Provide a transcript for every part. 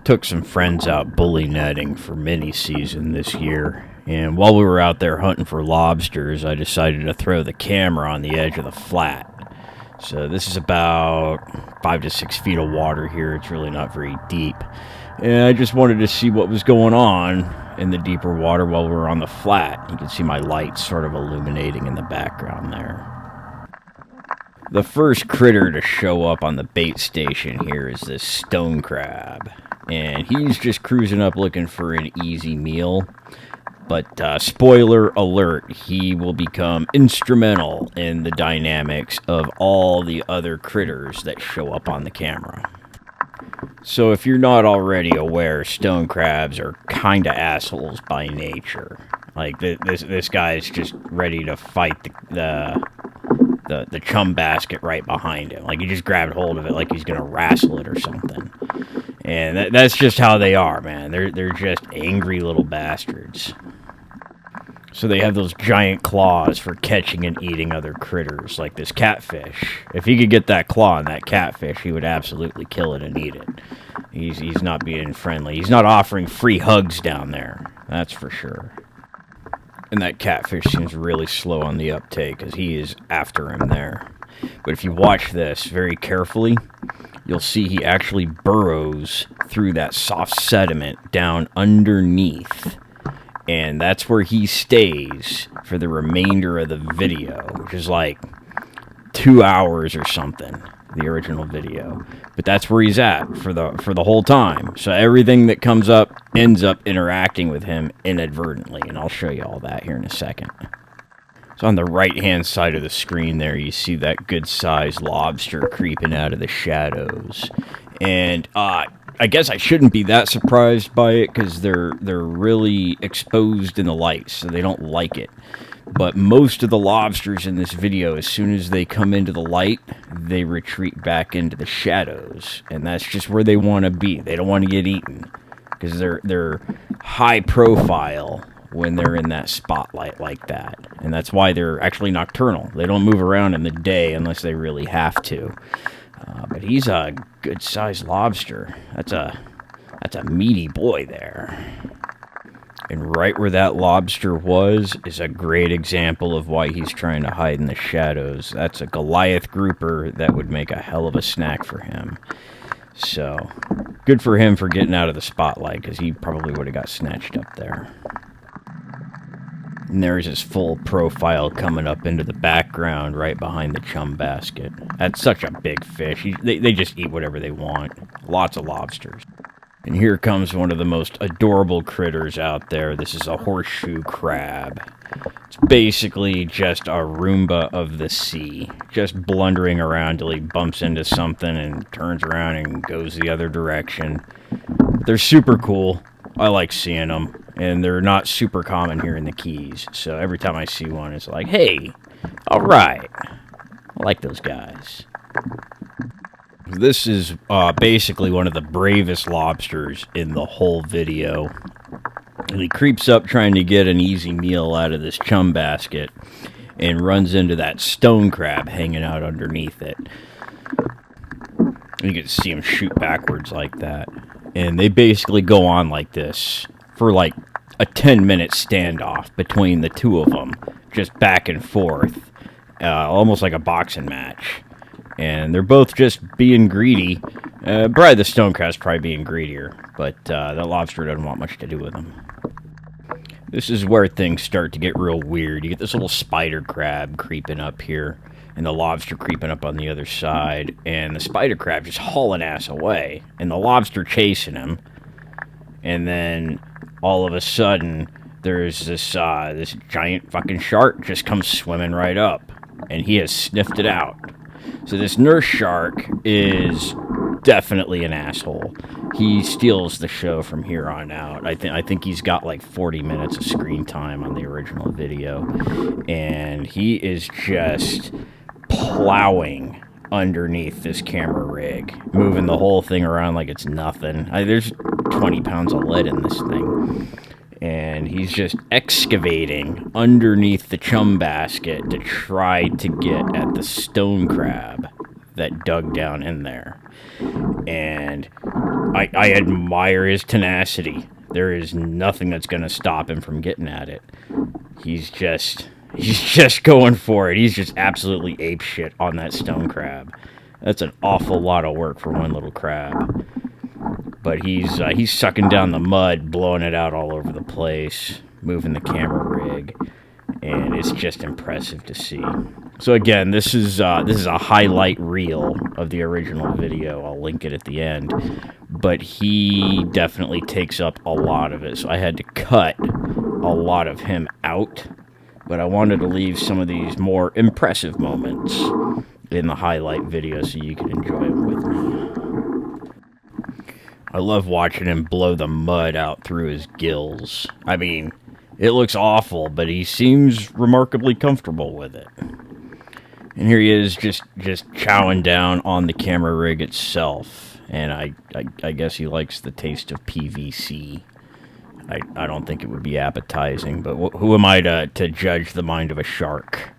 took some friends out bully netting for mini season this year, and while we were out there hunting for lobsters, I decided to throw the camera on the edge of the flat. So this is about 5 to 6 feet of water here. It's really not very deep. And I just wanted to see what was going on in the deeper water while we were on the flat. You can see my lights sort of illuminating in the background there. The first critter to show up on the bait station here is this stone crab. And he's just cruising up looking for an easy meal. But spoiler alert, he will become instrumental in the dynamics of all the other critters that show up on the camera. So if you're not already aware, stone crabs are kind of assholes by nature. Like, this guy's just ready to fight the chum basket right behind him. Like, he just grabbed hold of it like he's going to wrestle it or something. And that's just how they are, man. They're just angry little bastards. So they have those giant claws for catching and eating other critters, like this catfish. If he could get that claw on that catfish, he would absolutely kill it and eat it. He's not being friendly. He's not offering free hugs down there, that's for sure. And that catfish seems really slow on the uptake, because he is after him there. But if you watch this very carefully, you'll see he actually burrows through that soft sediment down underneath. And that's where he stays for the remainder of the video, which is like 2 hours or something, the original video. But that's where he's at for the whole time. So everything that comes up ends up interacting with him inadvertently, and I'll show you all that here in a second. So on the right-hand side of the screen there, you see that good-sized lobster creeping out of the shadows. And I guess I shouldn't be that surprised by it, because they're really exposed in the light, so they don't like it. But most of the lobsters in this video, as soon as they come into the light, they retreat back into the shadows. And that's just where they want to be. They don't want to get eaten, because they're high profile when they're in that spotlight like that. And that's why they're actually nocturnal. They don't move around in the day unless they really have to. But he's a good-sized lobster. That's a meaty boy there. And right where that lobster was is a great example of why he's trying to hide in the shadows. That's a Goliath grouper that would make a hell of a snack for him. So, good for him for getting out of the spotlight, because he probably would have got snatched up there. And there's his full profile coming up into the background right behind the chum basket. That's such a big fish. They just eat whatever they want. Lots of lobsters. And here comes one of the most adorable critters out there. This is a horseshoe crab. It's basically just a Roomba of the sea. Just blundering around till he bumps into something and turns around and goes the other direction. They're super cool. I like seeing them. And they're not super common here in the Keys. So every time I see one, it's like, hey, all right. I like those guys. This is basically one of the bravest lobsters in the whole video. And he creeps up trying to get an easy meal out of this chum basket and runs into that stone crab hanging out underneath it. You can see him shoot backwards like that. And they basically go on like this for like a 10-minute standoff between the two of them, just back and forth, almost like a boxing match. And they're both just being greedy. Probably the stone crab's probably being greedier, but the lobster doesn't want much to do with them. This is where things start to get real weird. You get this little spider crab creeping up here, and the lobster creeping up on the other side, and the spider crab just hauling ass away, and the lobster chasing him. And then all of a sudden, there's this giant fucking shark just comes swimming right up, and he has sniffed it out. So this nurse shark is definitely an asshole. He steals the show from here on out. I think he's got like 40 minutes of screen time on the original video, and he is just plowing underneath this camera rig, moving the whole thing around like it's nothing. There's 20 pounds of lead in this thing. And he's just excavating underneath the chum basket to try to get at the stone crab that dug down in there. And I admire his tenacity. There is nothing that's going to stop him from getting at it. He's just going for it. He's just absolutely ape shit on that stone crab. That's an awful lot of work for one little crab. But he's sucking down the mud, blowing it out all over the place, moving the camera rig, and it's just impressive to see. So again, this is a highlight reel of the original video. I'll link it at the end. But he definitely takes up a lot of it, so I had to cut a lot of him out. But I wanted to leave some of these more impressive moments in the highlight video so you can enjoy them with me. I love watching him blow the mud out through his gills. I mean, it looks awful, but he seems remarkably comfortable with it. And here he is just chowing down on the camera rig itself. And I guess he likes the taste of PVC. I don't think it would be appetizing, but who am I to judge the mind of a shark?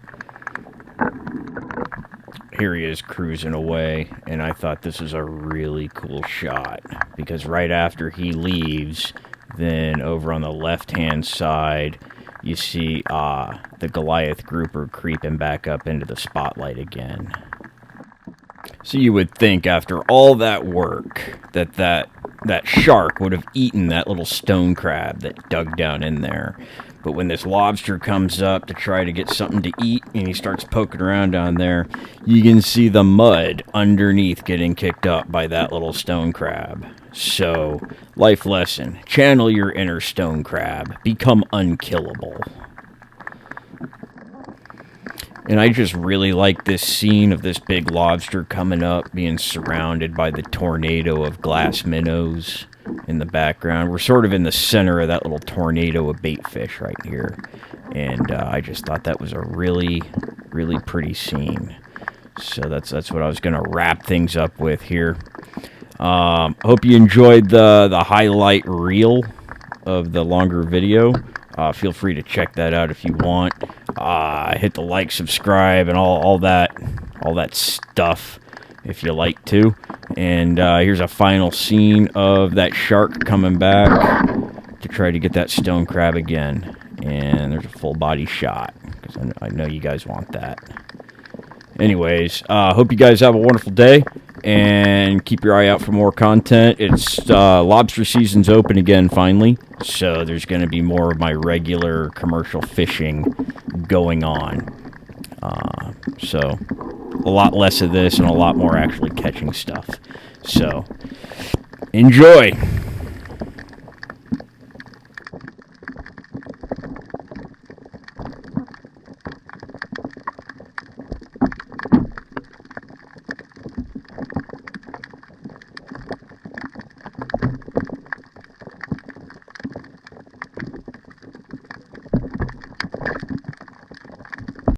Here he is cruising away, and I thought this was a really cool shot, because right after he leaves, then over on the left-hand side, you see the Goliath grouper creeping back up into the spotlight again. So you would think after all that work that shark would have eaten that little stone crab that dug down in there. But when this lobster comes up to try to get something to eat and he starts poking around down there, you can see the mud underneath getting kicked up by that little stone crab. So, life lesson, channel your inner stone crab, become unkillable. And I just really like this scene of this big lobster coming up, being surrounded by the tornado of glass minnows in the background. We're sort of in the center of that little tornado of bait fish right here. And I just thought that was a really, really pretty scene. So that's what I was going to wrap things up with here. Hope you enjoyed the highlight reel of the longer video. Feel free to check that out if you want. Hit the like, subscribe, and all that stuff if you like to. And here's a final scene of that shark coming back to try to get that stone crab again. And there's a full body shot, because I know you guys want that. Anyways, hope you guys have a wonderful day, and keep your eye out for more content. It's lobster season's open again finally, so there's going to be more of my regular commercial fishing going on. So a lot less of this and a lot more actually catching stuff. So enjoy!